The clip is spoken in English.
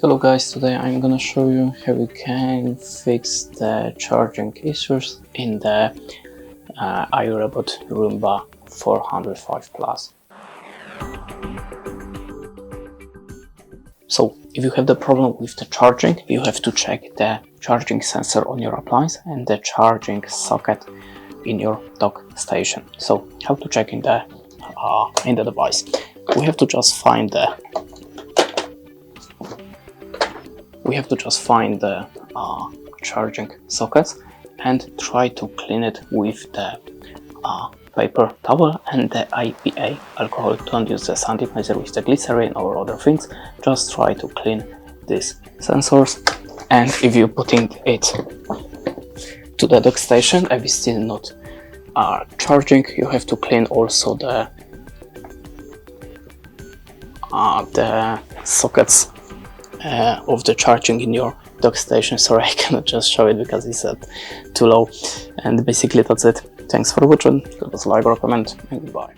Hello guys, today I'm gonna show you how you can fix the charging issues in the IROBOT Roomba 405 Plus. So if you have the problem with the charging, you have to check the charging sensor on your appliance and the charging socket in your dock station. So how to check in the device? We have to just find the charging sockets and try to clean it with the paper towel and the IPA alcohol. Don't use the sanitizer with the glycerin or other things. Just try to clean these sensors, and if you're putting it to the dock station and it's still not charging, you have to clean also the sockets of the charging in your dock station. Sorry, I cannot just show it because it's too low. And basically that's it. Thanks for watching. Give us a like or comment, and goodbye.